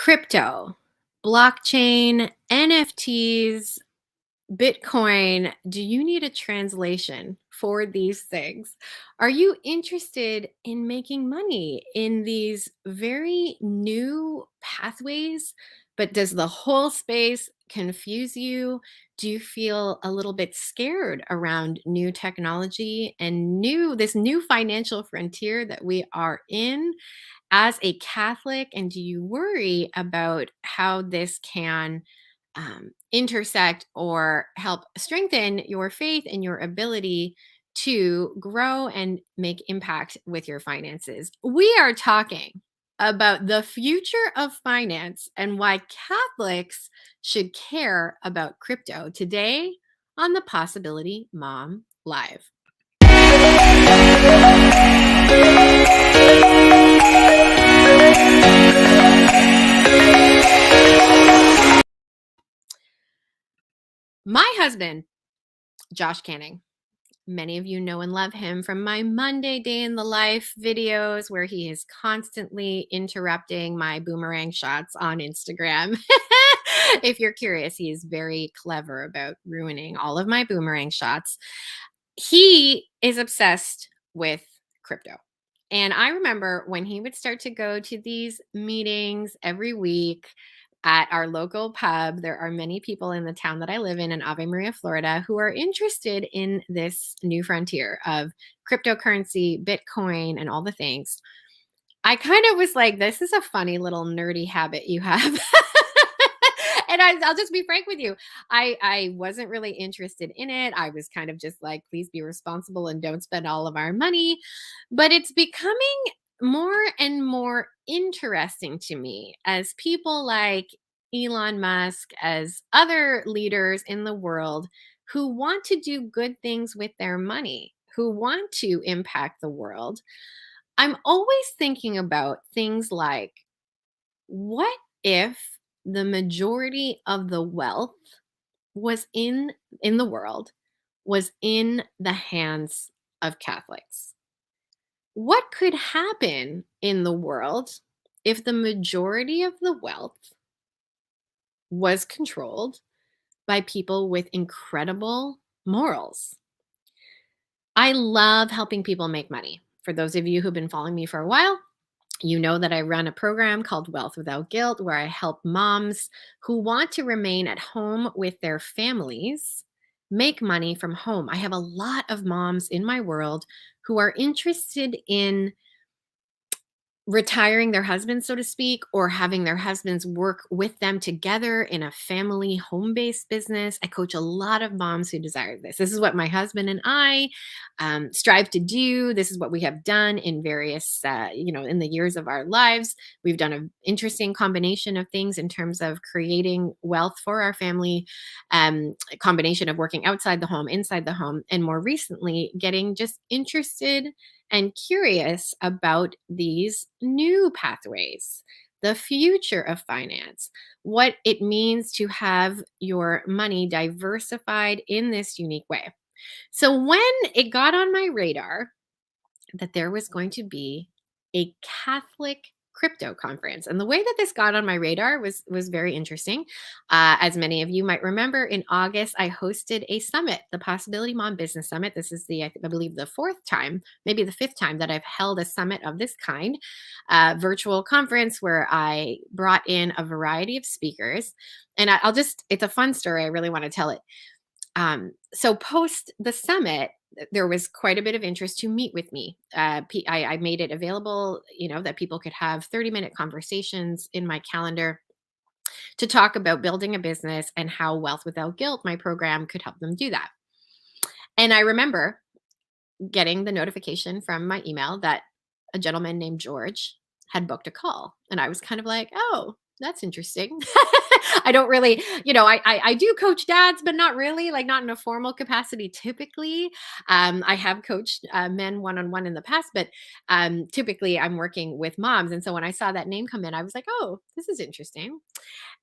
Crypto, blockchain, NFTs, Bitcoin. Do you need a translation for these things? Are you interested in making money in these very new pathways? But does the whole space confuse you? Do you feel a little bit scared around new technology and this new financial frontier that we are in? As a Catholic, and do you worry about how this can intersect or help strengthen your faith and your ability to grow and make impact with your finances? We are talking about the future of finance and why Catholics should care about crypto today on the Possibility Mom Live. My husband, Josh Canning. Many of you know and love him from my Monday Day in the Life videos where he is constantly interrupting my boomerang shots on Instagram. If you're curious, he is very clever about ruining all of my boomerang shots. He is obsessed with crypto. And I remember when he would start to go to these meetings every week at our local pub. There are many people in the town that I live in Ave Maria, Florida, who are interested in this new frontier of cryptocurrency, Bitcoin, and all the things. I kind of was like, this is a funny little nerdy habit you have. And I'll just be frank with you. I wasn't really interested in it. I was kind of just like, please be responsible and don't spend all of our money. But it's becoming more and more interesting to me as people like Elon Musk, as other leaders in the world who want to do good things with their money, who want to impact the world. I'm always thinking about things like, what if the majority of the wealth was in the world was in the hands of Catholics? What could happen in the world if the majority of the wealth was controlled by people with incredible morals? I love helping people make money. For those of you who've been following me for a while, you know that I run a program called Wealth Without Guilt, where I help moms who want to remain at home with their families make money from home. I have a lot of moms in my world who are interested in retiring their husbands, so to speak, or having their husbands work with them together in a family home-based business. I coach a lot of moms who desire this. This is what my husband and I strive to do. This is what we have done in various, in the years of our lives. We've done an interesting combination of things in terms of creating wealth for our family, a combination of working outside the home, inside the home, and more recently, getting just interested and curious about these new pathways, the future of finance, what it means to have your money diversified in this unique way. So, when it got on my radar that there was going to be a Catholic crypto conference, and the way that this got on my radar was very interesting. As many of you might remember, in August I hosted a summit, the Possibility Mom Business Summit. This is I believe the fourth time, maybe the fifth time that I've held a summit of this kind, virtual conference where I brought in a variety of speakers. And it's a fun story. I really want to tell it. So post the summit, there was quite a bit of interest to meet with me. I made it available, that people could have 30-minute conversations in my calendar to talk about building a business and how Wealth Without Guilt, my program, could help them do that. And I remember getting the notification from my email that a gentleman named George had booked a call. And I was kind of like, oh, that's interesting. I don't really, I do coach dads, but not really, like not in a formal capacity typically. I have coached men one-on-one in the past, but typically I'm working with moms. And so when I saw that name come in, I was like, oh, this is interesting.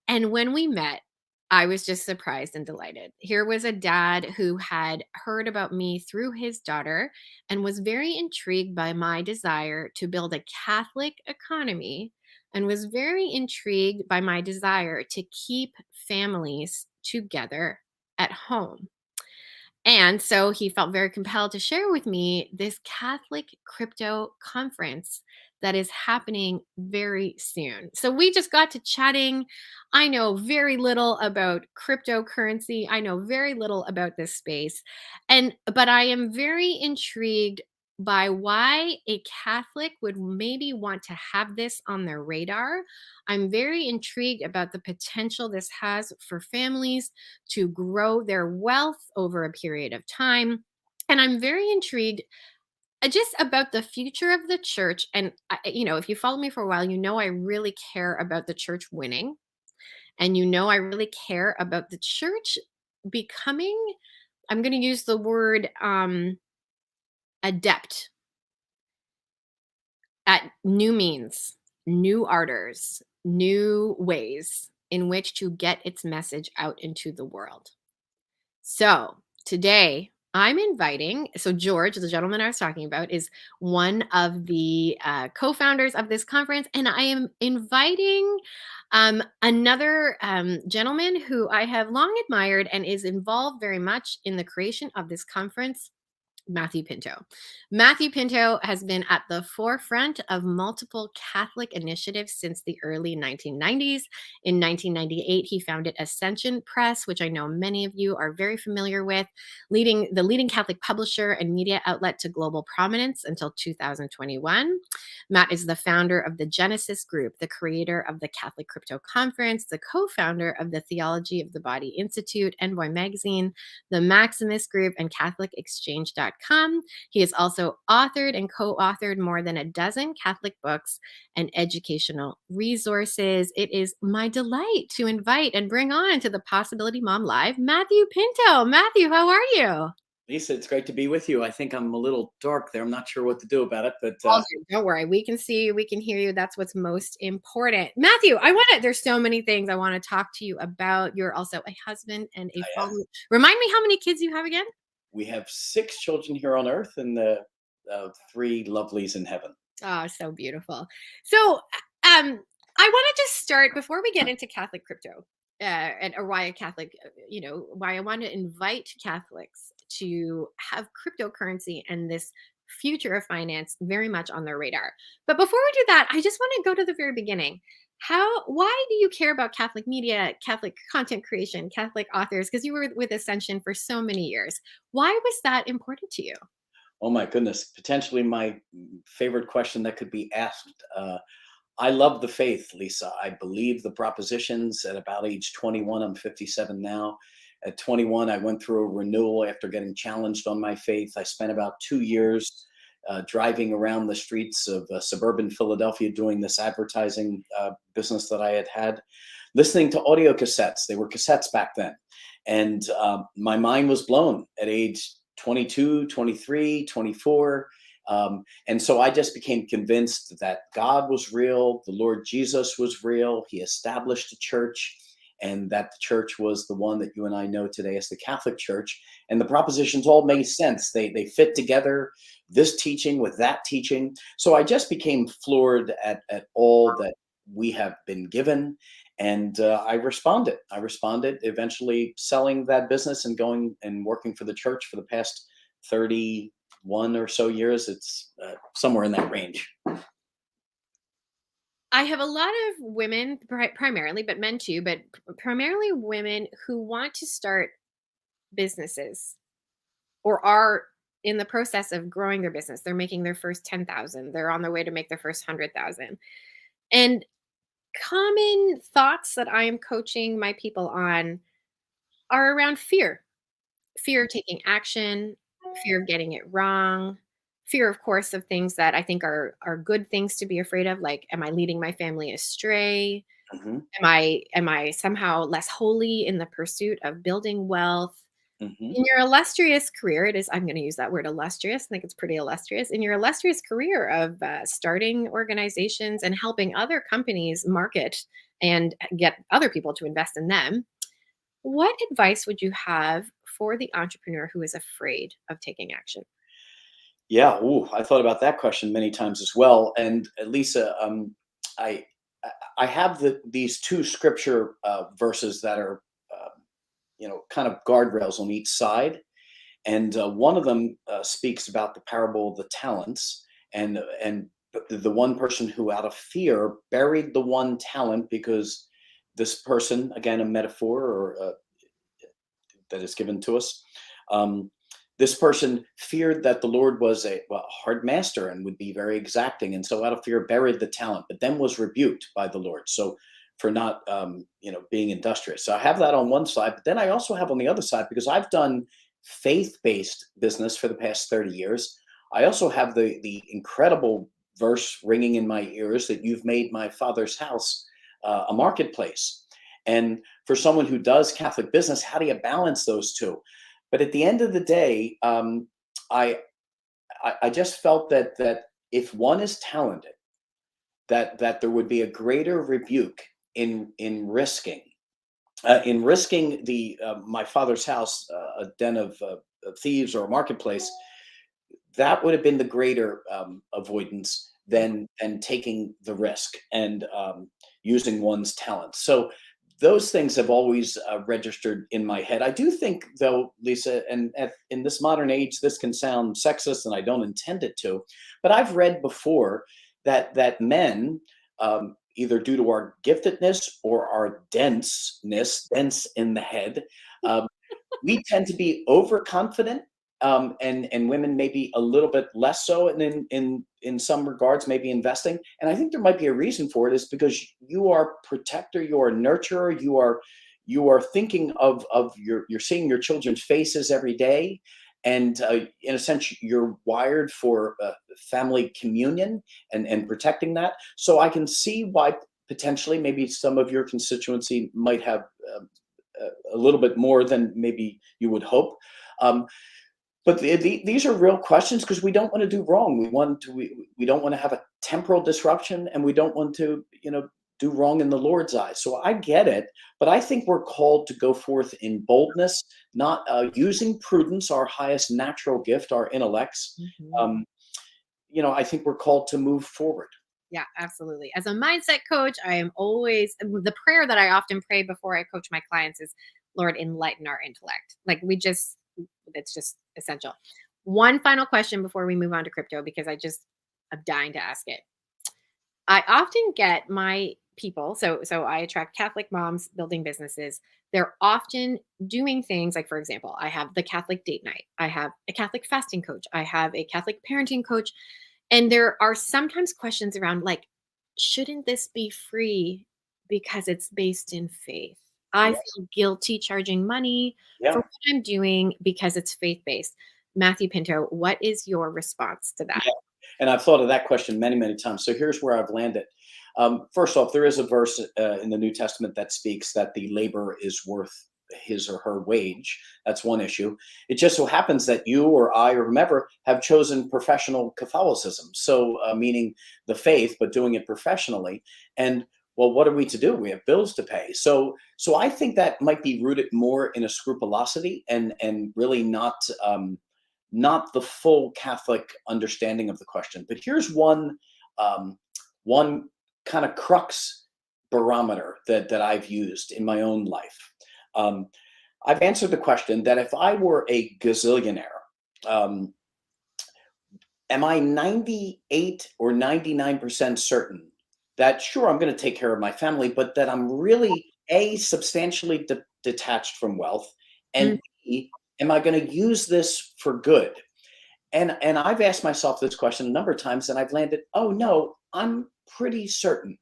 And when we met, I was just surprised and delighted. Here was a dad who had heard about me through his daughter and was very intrigued by my desire to build a Catholic economy and was very intrigued by my desire to keep families together at home. And so he felt very compelled to share with me this Catholic crypto conference that is happening very soon. So we just got to chatting. I know very little about cryptocurrency. I know very little about this space. But I am very intrigued by why a Catholic would maybe want to have this on their radar. I'm very intrigued about the potential this has for families to grow their wealth over a period of time. And I'm very intrigued just about the future of the church. And, if you follow me for a while, I really care about the church winning. And I really care about the church becoming, I'm going to use the word adept at new means, new ardors, new ways in which to get its message out into the world. So today I'm inviting, so George, the gentleman I was talking about, is one of the co founders of this conference. And I am inviting another gentleman who I have long admired and is involved very much in the creation of this conference. Matthew Pinto. Matthew Pinto has been at the forefront of multiple Catholic initiatives since the early 1990s. In 1998, he founded Ascension Press, which I know many of you are very familiar with, leading the leading Catholic publisher and media outlet to global prominence until 2021. Matt is the founder of the Genesis Group, the creator of the Catholic Crypto Conference, the co-founder of the Theology of the Body Institute, Envoy Magazine, the Maximus Group, and CatholicExchange.com. He has also authored and co-authored more than a dozen Catholic books and educational resources. It is my delight to invite and bring on to the Possibility Mom Live, Matthew Pinto. Matthew, how are you? Lisa, it's great to be with you. I think I'm a little dark there. I'm not sure what to do about it, but All good. Don't worry. We can see you. We can hear you. That's what's most important. Matthew, there's so many things I want to talk to you about. You're also a husband and a I, father. Remind me how many kids you have again? we have 6 children here on earth and 3 lovelies in heaven. Oh, so beautiful. So, I want to just start before we get into Catholic crypto, or why a Catholic, why I want to invite Catholics to have cryptocurrency and this future of finance very much on their radar. But before we do that, I just want to go to the very beginning. Why do you care about Catholic media, Catholic content creation, Catholic authors? Because you were with Ascension for so many years. Why was that important to you? Oh my goodness, potentially my favorite question that could be asked. I love the faith, Lisa. I believe the propositions at about age 21. I'm 57 now. At 21, I went through a renewal after getting challenged on my faith. I spent about 2 years driving around the streets of suburban Philadelphia doing this advertising business that I had, listening to audio cassettes. They were cassettes back then. And my mind was blown at age 22, 23, 24. And so I just became convinced that God was real, the Lord Jesus was real, He established a church, and that the church was the one that you and I know today as the Catholic Church. And the propositions all made sense. They fit together, this teaching with that teaching. So I just became floored at all that we have been given. And I responded. I responded, eventually selling that business and going and working for the church for the past 31 or so years. It's somewhere in that range. I have a lot of women, primarily, but men too, but primarily women who want to start businesses or are in the process of growing their business. They're making their first 10,000. They're on their way to make their first 100,000. And common thoughts that I am coaching my people on are around fear of taking action, fear of getting it wrong, fear, of course, of things that I think are good things to be afraid of, like, am I leading my family astray? Hmm. Am I somehow less holy in the pursuit of building wealth? Hmm. In your illustrious career, I'm going to use that word illustrious. I think it's pretty illustrious. In your illustrious career of starting organizations and helping other companies market and get other people to invest in them, what advice would you have for the entrepreneur who is afraid of taking action? Yeah, ooh, I thought about that question many times as well. And Lisa, I I have these two scripture verses that are, kind of guardrails on each side. And one of them speaks about the parable of the talents, and the one person who, out of fear, buried the one talent because this person, again, a metaphor or that is given to us. Um, this person feared that the Lord was a hard master and would be very exacting, and so out of fear buried the talent, but then was rebuked by the Lord. So for not being industrious. So I have that on one side, but then I also have on the other side, because I've done faith-based business for the past 30 years. I also have the incredible verse ringing in my ears that you've made my father's house a marketplace. And for someone who does Catholic business, how do you balance those two? But at the end of the day, I I just felt that if one is talented, that there would be a greater rebuke in risking the my father's house, a den of thieves or a marketplace. That would have been the greater avoidance than taking the risk and using one's talent. So those things have always registered in my head. I do think, though, Lisa, and in this modern age, this can sound sexist, and I don't intend it to, but I've read before that men, either due to our giftedness or our dense in the head, um, we tend to be overconfident, and women maybe a little bit less so, and in some regards maybe investing. And I think there might be a reason for it, is because you are protector, you are nurturer, you are thinking of you're seeing your children's faces every day, and in a sense you're wired for family communion and protecting that. So I can see why potentially maybe some of your constituency might have a little bit more than maybe you would hope. Um, but these are real questions, because we don't want to do wrong. We don't want to have a temporal disruption, and we don't want to do wrong in the Lord's eyes. So I get it, but I think we're called to go forth in boldness, not using prudence, our highest natural gift, our intellects. Mhm. Um, I think we're called to move forward. Yeah, absolutely. As a mindset coach, I am always the prayer that I often pray before I coach my clients is, Lord, enlighten our intellect. Like it's just essential. One final question before we move on to crypto, because I'm dying to ask it. I often get my people, so I attract Catholic moms building businesses. They're often doing things like, for example, I have the Catholic date night. I have a Catholic fasting coach. I have a Catholic parenting coach. And there are sometimes questions around, like, shouldn't this be free because it's based in faith? I Yes. feel guilty charging money for Yeah. what I'm doing because it's faith based. Matthew Pinto, what is your response to that? Yeah. And I've thought of that question many, many times. So here's where I've landed. First off, there is a verse in the New Testament that speaks that the laborer is worth his or her wage. That's one issue. It just so happens that you or I or whomever have chosen professional Catholicism. So, meaning the faith, but doing it professionally. And well, what are we to do? We have bills to pay. So I think that might be rooted more in a scrupulosity, and really not the full Catholic understanding of the question. But here's um, one kind of crux barometer that I've used in my own life. Um, I've answered the question that if I were a gazillionaire, um, am I 98 or 99% certain that, sure, I'm going to take care of my family, but that I'm really A, substantially detached from wealth, Mm, and B, am I going to use this for good? And I've asked myself this question a number of times, and I've landed, oh no, I'm pretty certain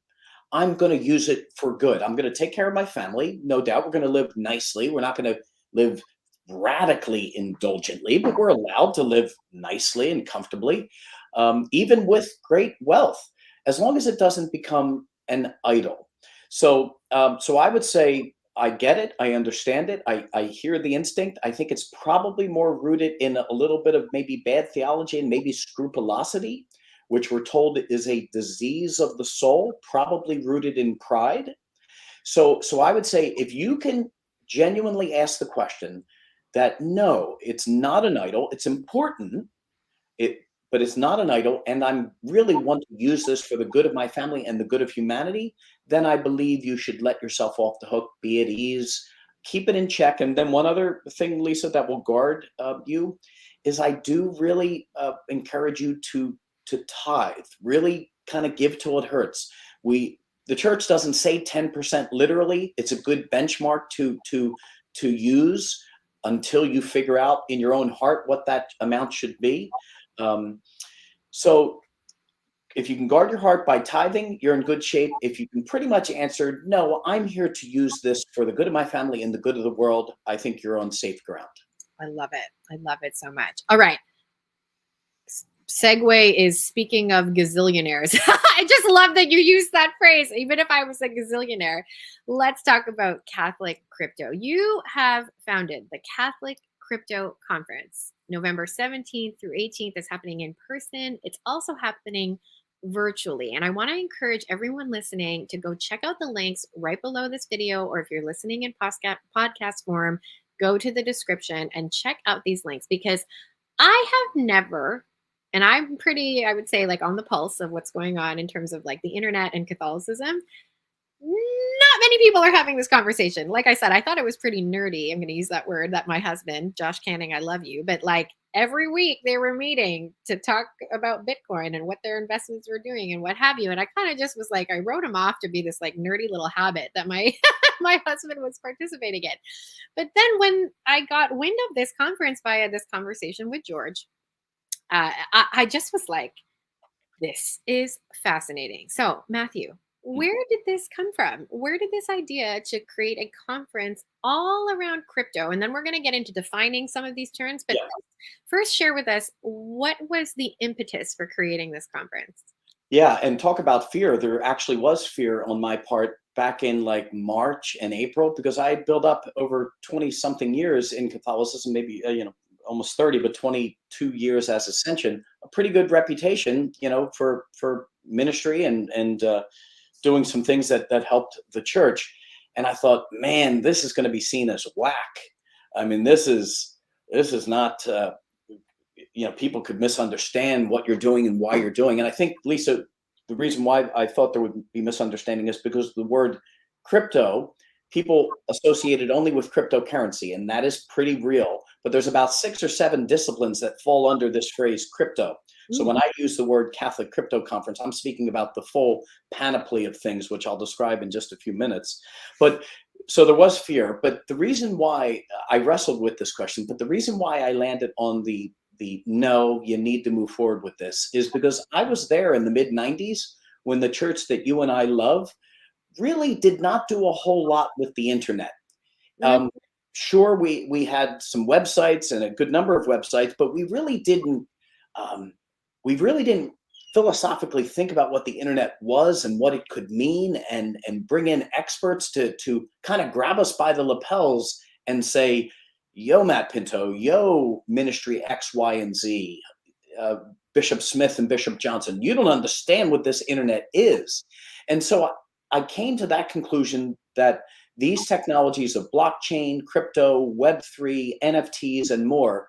I'm going to use it for good. I'm going to take care of my family. No doubt we're going to live nicely. We're not going to live radically indulgently, but we're allowed to live nicely and comfortably, even with great wealth, as long as it doesn't become an idol. So I would say I get it. I understand it. I hear the instinct. I think it's probably more rooted in a little bit of maybe bad theology and maybe scrupulosity, which we're told is a disease of the soul, probably rooted in pride. So I would say, if you can genuinely ask the question, that no, it's not an idol. It's important. It but it's not an idol, and I'm really want to use this for the good of my family and the good of humanity, then I believe you should let yourself off the hook, be at ease, keep it in check. And then one other thing, Lisa, that will guard you is I do really encourage you to tithe, really kind of give till it hurts. The church doesn't say 10% literally. It's a good benchmark to use until you figure out in your own heart what that amount should be. Um, so if you can guard your heart by tithing, you're in good shape. If you can pretty much answer, no, I'm here to use this for the good of my family and the good of the world, I think you're on safe ground. I love it. I love it so much. All right. Segue is speaking of gazillionaires. I just love that you use that phrase, even if I was a gazillionaire. Let's talk about Catholic crypto. You have founded the Catholic Crypto Conference. November 17th through 18th is happening in person. It's also happening virtually. And I want to encourage everyone listening to go check out the links right below this video, or if you're listening in podcast form, go to the description and check out these links, because I have never, and I'm pretty, I would say, like on the pulse of what's going on in terms of like the internet and Catholicism. Not many people are having this conversation. Like I said, I thought it was pretty nerdy. I'm going to use that word, that my husband, Josh Canning, I love you. But like every week they were meeting to talk about Bitcoin and what their investments were doing and what have you. And I kind of just was like, I wrote him off to be this like nerdy little habit that my my husband was participating in. But then when I got wind of this conference via this conversation with George, I just was like, this is fascinating. So, Matthew, where did this come from? Where did this idea to create a conference all around crypto? And then we're going to get into defining some of these terms. But Yeah. first, share with us, what was the impetus for creating this conference? Yeah, and talk about fear. There actually was fear on my part back in like March and April, because I had built up over 20 something years in Catholicism, maybe almost 30, but 22 years as Ascension, a pretty good reputation, for ministry and doing some things that helped the church. And I thought, man, this is going to be seen as whack. I mean, this is not. People could misunderstand what you're doing and why you're doing. And I think, Lisa, the reason why I thought there would be misunderstanding is because the word crypto, people associate it only with cryptocurrency, and that is pretty real. But there's about 6 or 7 disciplines that fall under this phrase crypto. So when I use the word Catholic Crypto Conference, I'm speaking about the full panoply of things, which I'll describe in just a few minutes. But so there was fear, but the reason why I wrestled with this question, but the reason why I landed on the no, you need to move forward with this, is because I was there in the mid 90s when the church that you and I love really did not do a whole lot with the internet. Mm. Sure, we had some websites and a good number of websites, but um, we really didn't philosophically think about what the internet was and what it could mean, and bring in experts to kind of grab us by the lapels and say, yo, Matt Pinto, yo, Ministry X, Y, and Z, Bishop Smith and Bishop Johnson, you don't understand what this internet is. And so I came to that conclusion that these technologies of blockchain, crypto, Web3, NFTs, and more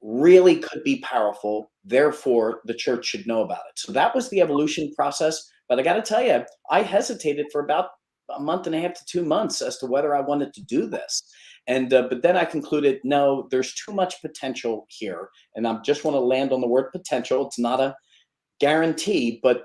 really could be powerful. Therefore, the church should know about it. So that was the evolution process. But I got to tell you, I hesitated for about a month and a half to 2 months as to whether I wanted to do this. And but then I concluded, no, there's too much potential here, and I just want to land on the word potential. It's not a guarantee, but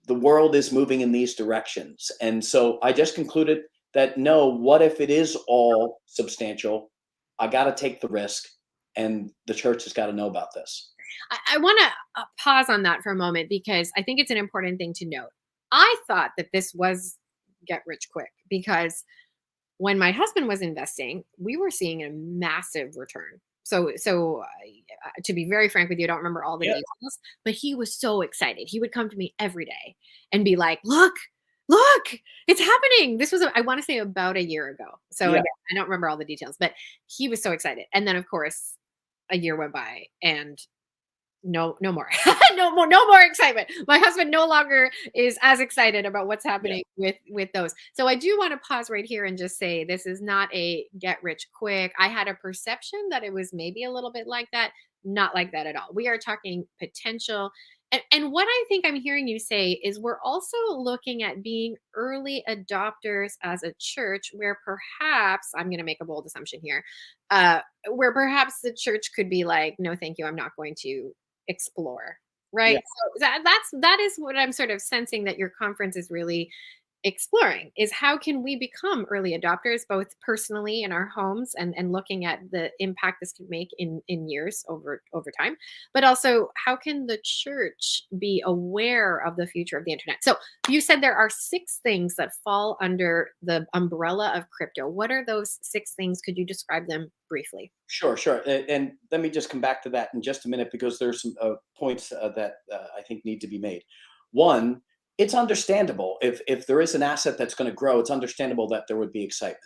the world is moving in these directions, and so I just concluded that no, what if it is all substantial? I got to take the risk, and the church has got to know about this. I want to pause on that for a moment, because I think it's an important thing to note. I thought that this was get rich quick, because when my husband was investing, we were seeing a massive return. So to be very frank with you, I don't remember all the Yeah, details, but he was so excited. He would come to me every day and be like, look, it's happening. This was, I want to say, about a year ago. So yeah. again, I don't remember all the details, but he was so excited. And then of course, a year went by and no more. No more excitement. My husband no longer is as excited about what's Yeah. happening with those. So I do want to pause right here and just say, this is not a get rich quick. I had a perception that it was maybe a little bit like that. not like that at all. We are talking potential. And what I think I'm hearing you say is we're also looking at being early adopters as a church, where perhaps, I'm going to make a bold assumption here, uh, where perhaps the church could be like, no, thank you, I'm not going to explore. Right. Yeah. So that is what I'm sort of sensing that your conference is really exploring, is how can we become early adopters, both personally in our homes, and looking at the impact this could make in years over time, but also how can the church be aware of the future of the internet. So you said there are 6 things that fall under the umbrella of crypto. What are those 6 things? Could you describe them briefly? Sure, sure. And let me just come back to that in just a minute, because there's some points that I think need to be made. One, it's understandable if there is an asset that's going to grow. It's understandable that there would be excitement,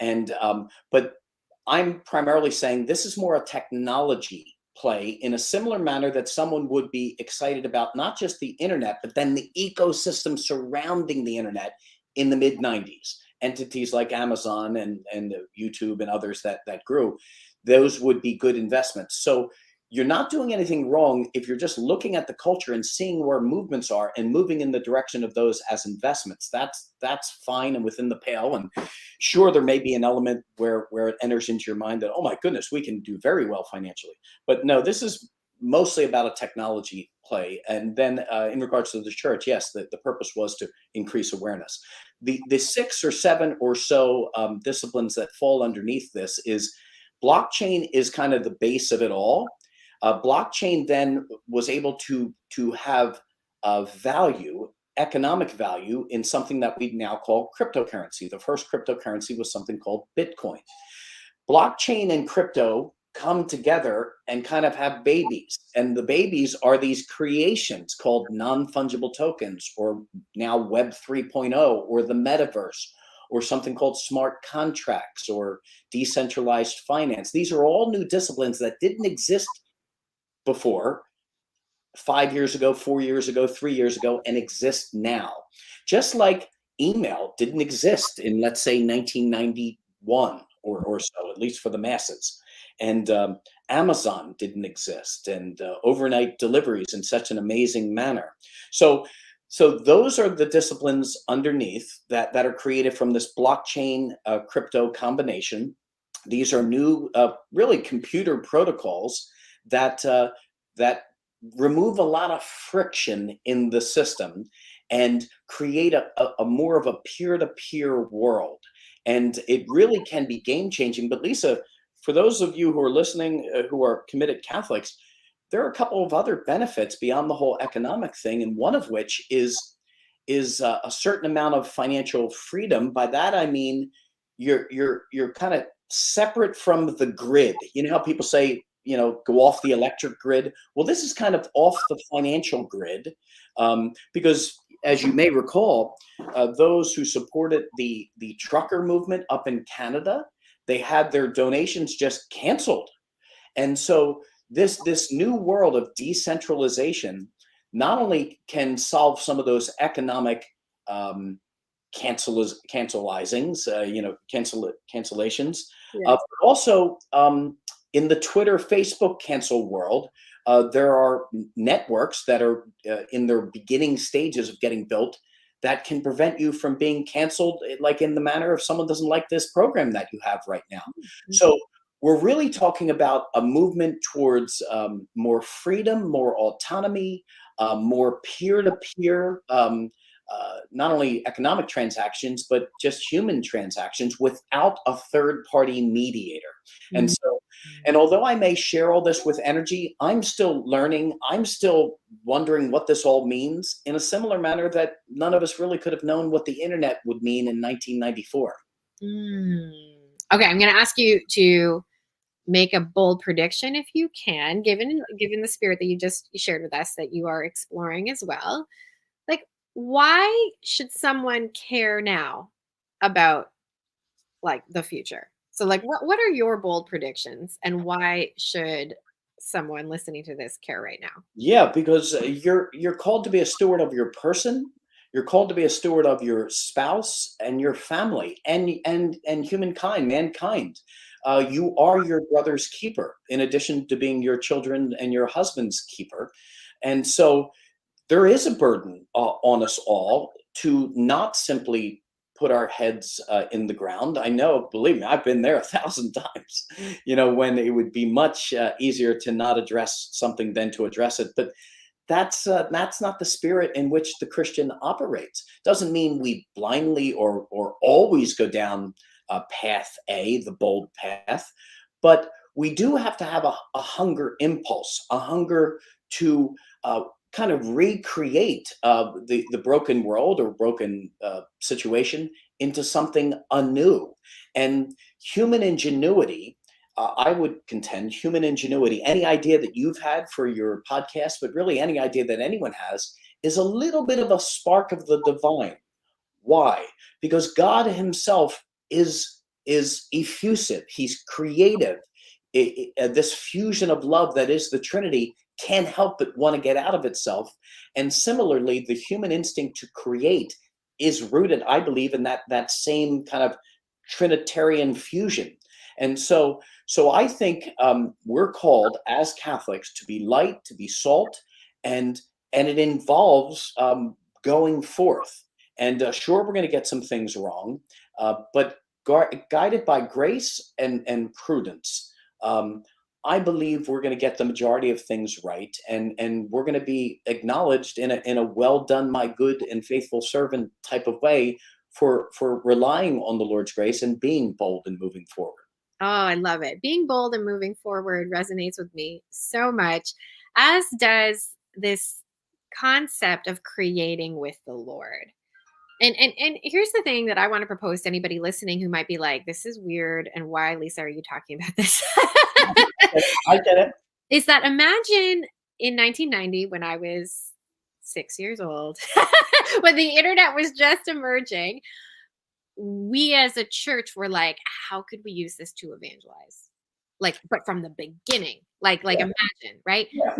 and but I'm primarily saying this is more a technology play, in a similar manner that someone would be excited about not just the internet, but then the ecosystem surrounding the internet in the mid 90s. Entities like Amazon and YouTube and others that grew, those would be good investments. So you're not doing anything wrong if you're just looking at the culture and seeing where movements are and moving in the direction of those as investments. That's fine and within the pale. And sure, there may be an element where it enters into your mind that, oh my goodness, we can do very well financially. But no, this is mostly about a technology play. And then in regards to the church, yes, the purpose was to increase awareness. The 6 or 7 or so disciplines that fall underneath this is blockchain is kind of the base of it all. Blockchain then was able to have value, economic value, in something that we now call cryptocurrency. The first cryptocurrency was something called Bitcoin. Blockchain and crypto come together and kind of have babies, and the babies are these creations called non-fungible tokens, or now Web 3.0, or the metaverse, or something called smart contracts, or decentralized finance. These are all new disciplines that didn't exist before 5 years ago, 4 years ago, 3 years ago, and exist now. Just like email didn't exist in, let's say, 1991 or so, at least for the masses. And Amazon didn't exist, and overnight deliveries in such an amazing manner. So, so those are the disciplines underneath that are created from this blockchain crypto combination. These are new, really computer protocols that that remove a lot of friction in the system and create a more of a peer-to-peer world. And it really can be game changing. But Lisa, for those of you who are listening, who are committed Catholics, there are a couple of other benefits beyond the whole economic thing, and one of which is a certain amount of financial freedom. By that I mean you're kind of separate from the grid. You know how people say, go off the electric grid? Well, this is kind of off the financial grid, because as you may recall, those who supported the trucker movement up in Canada, they had their donations just canceled. And so this new world of decentralization not only can solve some of those economic cancellations, Yes. but also in the Twitter, Facebook cancel world, there are networks that are in their beginning stages of getting built that can prevent you from being canceled, like in the manner of someone doesn't like this program that you have right now. Mhm. So we're really talking about a movement towards more freedom, more autonomy, more peer-to-peer, not only economic transactions, but just human transactions without a third-party mediator. And Mhm. so, and although I may share all this with energy, I'm still learning. I'm still wondering what this all means, in a similar manner that none of us really could have known what the internet would mean in 1994. Mm. Okay, I'm going to ask you to make a bold prediction if you can, given the spirit that you just shared with us that you are exploring as well. Like, why should someone care now about, like, the future? So, like, what are your bold predictions, and why should someone listening to this care right now? Yeah, because you're called to be a steward of your person. You're called to be a steward of your spouse and your family and humankind, mankind. You are your brother's keeper, in addition to being your children and your husband's keeper. And so there is a burden on us all to not simply put our heads in the ground. I know, believe me, I've been there 1,000 times, when it would be much easier to not address something than to address it. But that's not the spirit in which the Christian operates. Doesn't mean we blindly or always go down path A, the bold path, but we do have to have a hunger impulse, a hunger to kind of recreate the broken world or broken situation into something anew. And human ingenuity, I would contend, human ingenuity, any idea that you've had for your podcast, but really any idea that anyone has, is a little bit of a spark of the divine. Why? Because God himself is effusive. He's creative. This fusion of love that is the Trinity can't help but want to get out of itself. And similarly, the human instinct to create is rooted, I believe, in that same kind of Trinitarian fusion. And so I think we're called as Catholics to be light, to be salt, and it involves going forth. And sure, we're going to get some things wrong, but guided by grace and prudence, I believe we're going to get the majority of things right, and we're going to be acknowledged in a well done, my good and faithful servant type of way for relying on the Lord's grace and being bold and moving forward. Oh, I love it. Being bold and moving forward resonates with me so much, as does this concept of creating with the Lord. And here's the thing that I want to propose to anybody listening who might be like, this is weird, and why, Lisa, are you talking about this? I get it. Is that, imagine in 1990 when I was 6 years old, when the internet was just emerging, we as a church were like, how could we use this to evangelize? Like, but from the beginning, like Yeah. imagine, right? Yeah.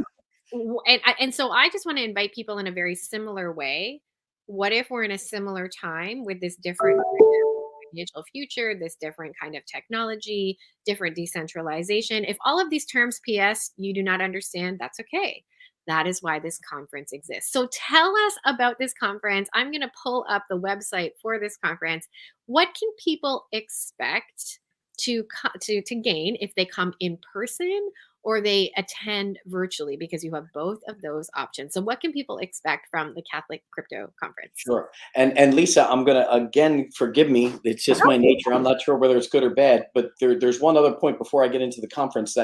And so I just want to invite people in a very similar way. What if we're in a similar time with this different kind of financial future, this different kind of technology, different decentralization? If all of these terms, PS, you do not understand, that's okay. That is why this conference exists. So tell us about this conference. I'm going to pull up the website for this conference. What can people expect to gain if they come in person or they attend virtually, because you have both of those options? So what can people expect from the Catholic Crypto Conference? Sure. And Lisa, I'm gonna, again, forgive me. It's just my nature. I'm not sure whether it's good or bad, but there's one other point before I get into the conference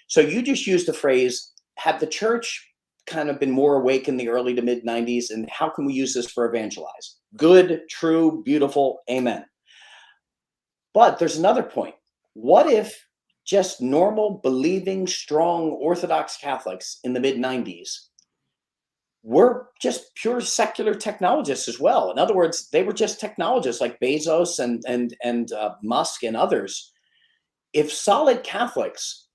so you just used the phrase, have the church kind of been more awake in the early to mid 90s, and how can we use this for evangelize? Good, true, beautiful, amen. But there's another point. What if just normal, believing, strong, Orthodox Catholics in the mid 90s were just pure secular technologists as well? In other words, they were just technologists like Bezos and Musk and others. If solid Catholics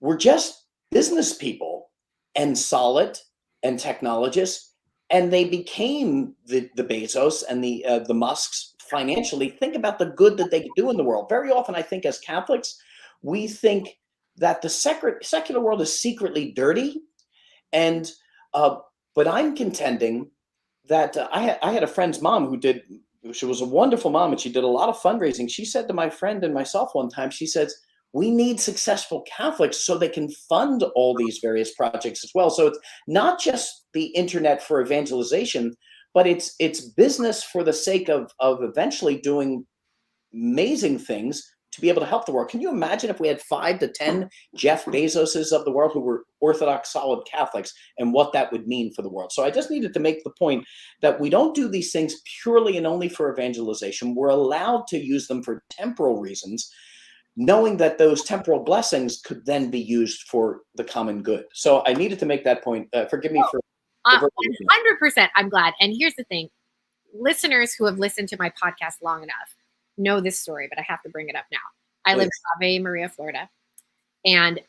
were just business people and solid and technologists, and they became the Bezos and the Musks financially, think about the good that they could do in the world. Very often, I think as Catholics, we think that the secular world is secretly dirty, and but I'm contending that I had a friend's mom she was a wonderful mom, and she did a lot of fundraising. She said to my friend and myself one time, she says, we need successful Catholics so they can fund all these various projects as well. So it's not just the internet for evangelization, but it's business for the sake of eventually doing amazing things to be able to help the world. Can you imagine if we had 5 to 10 Jeff Bezoses of the world who were Orthodox, solid Catholics, and what that would mean for the world? So I just needed to make the point that we don't do these things purely and only for evangelization. We're allowed to use them for temporal reasons, knowing that those temporal blessings could then be used for the common good. So I needed to make that point. Forgive me for 100%. I'm glad. And here's the thing. Listeners who have listened to my podcast long enough know this story, but I have to bring it up now. I live in Ave Maria, Florida, and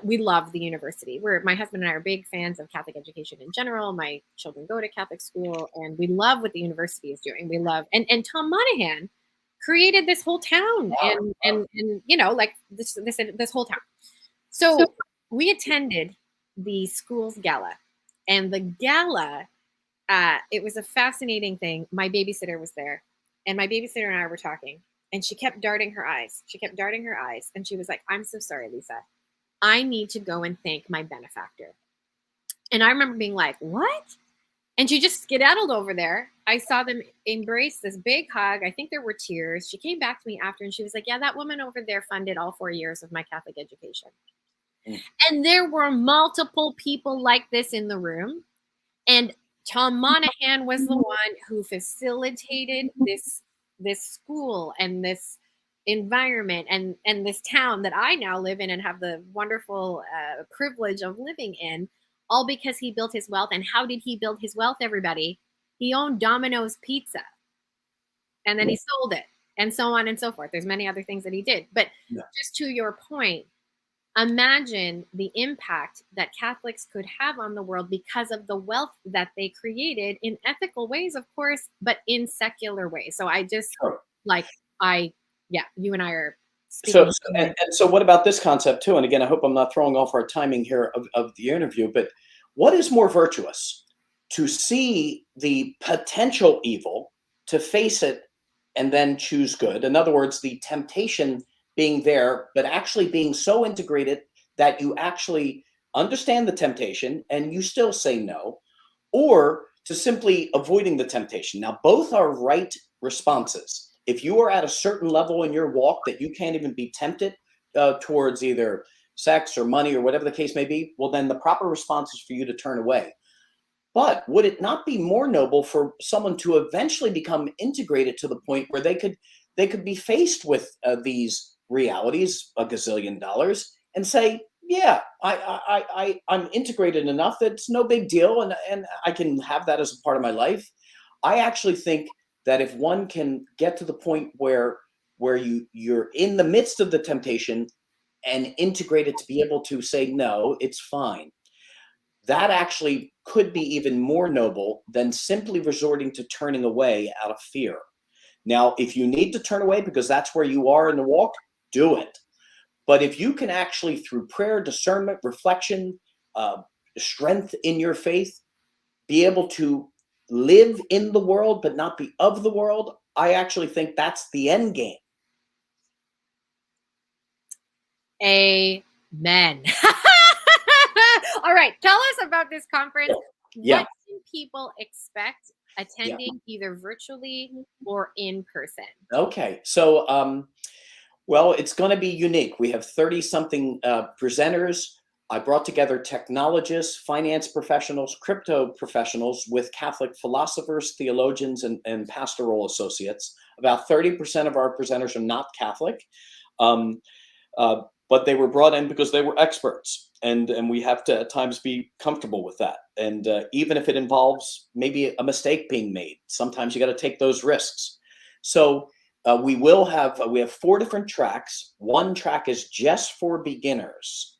we love the university. My husband and I are big fans of Catholic education in general. My children go to Catholic school, and we love what the university is doing. We love, and Tom Monahan created this whole town, and you know, like this whole town. So we attended the school's gala, and the gala, it was a fascinating thing. My babysitter was there, and my babysitter and I were talking, and she kept darting her eyes. She kept darting her eyes, and she was like, "I'm so sorry, Lisa. I need to go and thank my benefactor." And I remember being like, "What?" And she just skedaddled over there. I saw them embrace this big hug. I think there were tears. She came back to me after and she was like, "Yeah, that woman over there funded all 4 years of my Catholic education." Mm. And there were multiple people like this in the room. And Tom Monahan was the one who facilitated this school and this environment and this town that I now live in and have the wonderful privilege of living in, all because he built his wealth. And how did he build his wealth, everybody? He owned Domino's Pizza, and then he sold it, and so on and so forth. There's many other things that he did. But just to your point, imagine the impact that Catholics could have on the world because of the wealth that they created in ethical ways, of course, but in secular ways. So I just you and I are speaking. So what about this concept too? And again, I hope I'm not throwing off our timing here of the interview, but what is more virtuous? To see the potential evil, to face it, and then choose good. In other words, the temptation being there, but actually being so integrated that you actually understand the temptation and you still say no, or to simply avoiding the temptation. Now, both are right responses. If you are at a certain level in your walk that you can't even be tempted towards either sex or money or whatever the case may be, well, then the proper response is for you to turn away. But would it not be more noble for someone to eventually become integrated to the point where they could be faced with these realities, a gazillion dollars, and say, yeah, I'm integrated enough that it's no big deal, and I can have that as a part of my life. I actually think that if one can get to the point where you're in the midst of the temptation and integrated to be able to say no, it's fine, that actually could be even more noble than simply resorting to turning away out of fear. Now, if you need to turn away because that's where you are in the walk, do it. But if you can actually, through prayer, discernment, reflection, strength in your faith, be able to live in the world but not be of the world, I actually think that's the end game. Amen. All right, tell us about this conference. Yeah. What can people expect attending either virtually or in person? Okay, so well, it's going to be unique. We have 30 something presenters. I brought together technologists, finance professionals, crypto professionals with Catholic philosophers, theologians, and pastoral associates. About 30% of our presenters are not Catholic. But they were brought in because they were experts, and we have to at times be comfortable with that. And even if it involves maybe a mistake being made, sometimes you got to take those risks. So we have 4 different tracks. One track is just for beginners.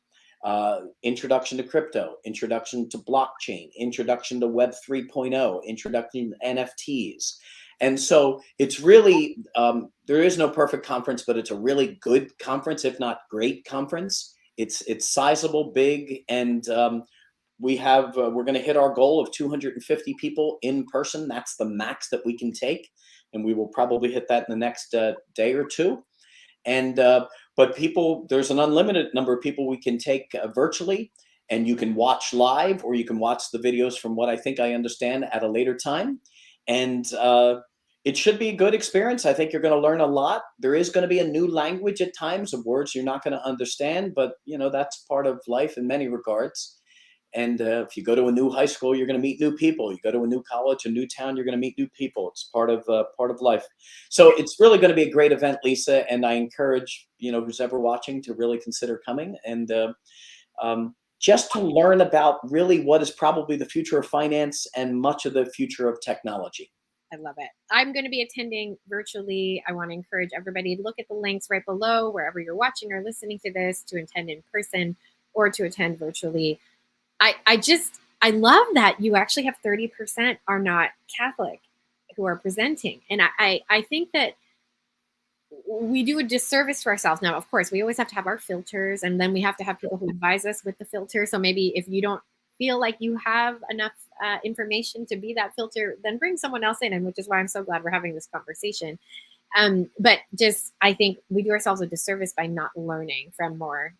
Introduction to crypto, introduction to blockchain, introduction to Web 3.0, introduction to NFTs. And so it's really, there is no perfect conference, but it's a really good conference, if not great conference. It's sizable, big, and we're going to hit our goal of 250 people in person. That's the max that we can take, and we will probably hit that in the next day or two. And but there's an unlimited number of people we can take virtually, and you can watch live, or you can watch the videos from what I think I understand at a later time. And it should be a good experience. I think you're going to learn a lot. There is going to be a new language at times of words you're not going to understand, but that's part of life in many regards. And if you go to a new high school, you're going to meet new people. You go to a new college, a new town, you're going to meet new people. It's part of life. So it's really going to be a great event, Lisa. And I encourage who's ever watching to really consider coming and just to learn about really what is probably the future of finance and much of the future of technology. I love it. I'm going to be attending virtually. I want to encourage everybody to look at the links right below wherever you're watching or listening to this to attend in person or to attend virtually. I love that you actually have 30% are not Catholic who are presenting. And I think that we do a disservice to ourselves. Now, of course, we always have to have our filters, and then we have to have people who advise us with the filter. So maybe if you don't feel like you have enough information to be that filter, then bring someone else in, and which is why I'm so glad we're having this conversation. But just, I think we do ourselves a disservice by not learning from more,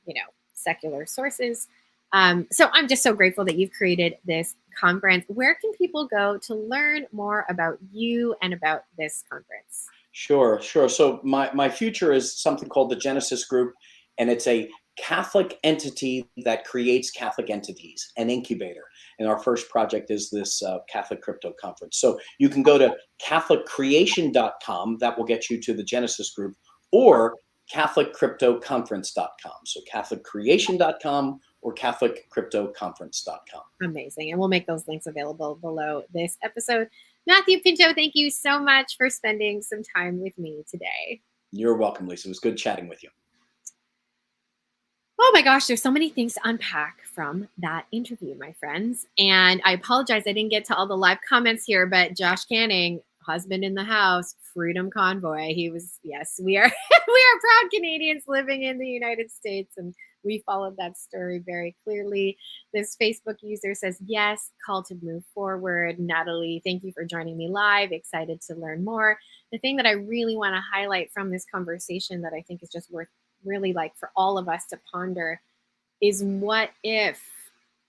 secular sources. So I'm just so grateful that you've created this conference. Where can people go to learn more about you and about this conference? Sure, sure. So my future is something called the Genesis Group, and it's a Catholic entity that creates Catholic entities, an incubator. And our first project is this Catholic Crypto Conference. So you can go to CatholicCreation.com. That will get you to the Genesis Group, or CatholicCryptoConference.com. So CatholicCreation.com or CatholicCryptoConference.com. Amazing. And we'll make those links available below this episode. Matthew Pinto, thank you so much for spending some time with me today. You're welcome, Lisa. It was good chatting with you. Oh my gosh, there's so many things to unpack from that interview, my friends. And I apologize, I didn't get to all the live comments here, but Josh Canning, husband in the house, Freedom Convoy. He was, yes, we are we are proud Canadians living in the United States, and we followed that story very clearly. This Facebook user says, yes, call to move forward. Natalie, thank you for joining me live. Excited to learn more. The thing that I really want to highlight from this conversation that I think is just worth really like for all of us to ponder is, what if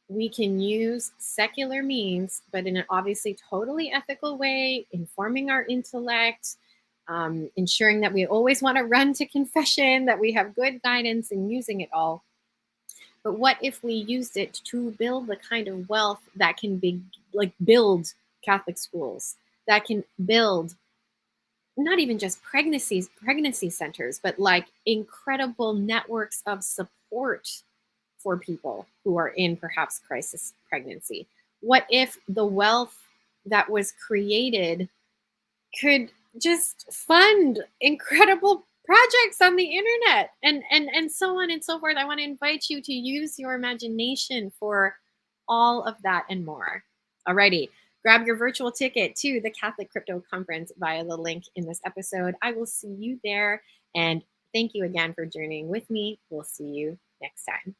we can use secular means, but in an obviously totally ethical way, informing our intellect, ensuring that we always want to run to confession, that we have good guidance in using it all. But what if we used it to build the kind of wealth that can be like build Catholic schools, that can build not even just pregnancy centers, but like incredible networks of support for people who are in perhaps crisis pregnancy? What if the wealth that was created could just fund incredible projects on the internet and so on and so forth? I want to invite you to use your imagination for all of that and more. Alrighty. Grab your virtual ticket to the Catholic Crypto Conference via the link in this episode. I will see you there. And thank you again for journeying with me. We'll see you next time.